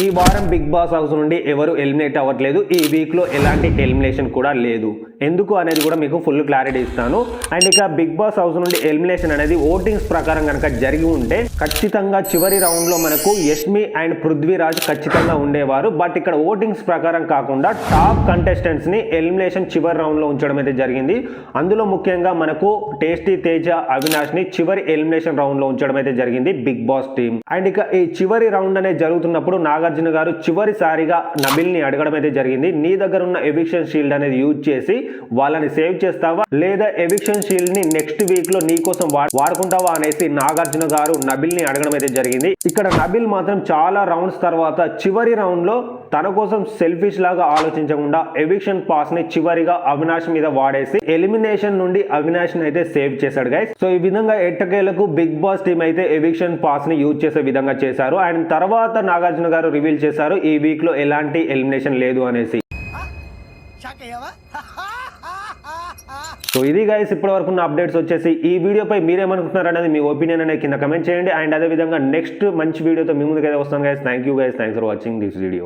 ఈ వారం big boss house నుండి ఎవరు ఎలిమినేట్ అవ్వట్లేదు. ఈ వీక్ లో ఎలాంటి ఎలిమినేషన్ కూడా లేదు. ఎందుకు అనేది కూడా మీకు ఫుల్ క్లారిటీ ఇస్తాను. అండ్ ఇక బిగ్ బాస్ హౌస్ నుండి ఎలిమినేషన్ అనేది ఓటింగ్స్ ప్రకారం కనుక జరిగి ఉంటే ఖచ్చితంగా చివరి రౌండ్ లో మనకు యష్మి అండ్ పృథ్వీరాజ్ ఖచ్చితంగా ఉండేవారు. బట్ ఇక్కడ ఓటింగ్స్ ప్రకారం కాకుండా టాప్ కంటెస్టెంట్స్ ని ఎలిమినేషన్ చివరి రౌండ్ లో ఉంచడం అయితే జరిగింది. అందులో ముఖ్యంగా మనకు టేస్టీ తేజ, అవినాష్ ని చివరి ఎలిమినేషన్ రౌండ్ లో ఉంచడం అయితే జరిగింది బిగ్ బాస్ టీమ్. అండ్ ఇక ఈ చివరి రౌండ్ అనేది జరుగుతున్నప్పుడు నాగార్జున గారు చివరిసారిగా నబిల్ ని అడగడం అయితే జరిగింది. నీ దగ్గర ఉన్న ఎవిక్షన్ షీల్డ్ అనేది యూజ్ చేసి వాళ్ళని సేవ్ చేస్తావా, లేదా ఎవిక్షన్ షీల్డ్ ని నెక్స్ట్ వీక్ లో నీ కోసం వాడుకుంటావా అనేసి నాగార్జున గారు నబిల్ ని అడగడం అయితే జరిగింది. ఇక్కడ నబిల్ మాత్రం చాలా రౌండ్స్ తర్వాత చివరి రౌండ్ లో తన కోసం సెల్ఫిష్ లాగా ఆలోచించకుండా ఎవిక్షన్ పాస్ ని చివరిగా అవినాష్ మీద వాడేసి ఎలిమినేషన్ నుండి అవినాష్ ని అయితే సేవ్ చేశాడు గైస్. సో ఈ విధంగా ఎట్టకేలకు బిగ్ బాస్ టీమ్ అయితే ఎవిక్షన్ పాస్ ని యూజ్ చేసే విధంగా చేశారు. అండ్ తర్వాత నాగార్జున గారు రివీల్ చేశారు ఈ వీక్ లో ఎలాంటి ఎలిమినేషన్ లేదు అనేసి. సో ఇది గైస్ ఇప్పటి వరకు ఉన్న అప్డేట్స్ వచ్చేసి. ఈ వీడియోపై మీరేమనుకుంటున్నారు అనేది మీ ఒపీనియన్ అనేది కింద కమెంట్ చేయండి. అండ్ అదే విధంగా నెక్స్ట్ మంచి వీడియోతో మీ ముందుకైతే వస్తాను guys. Thank you guys, thanks for watching this video.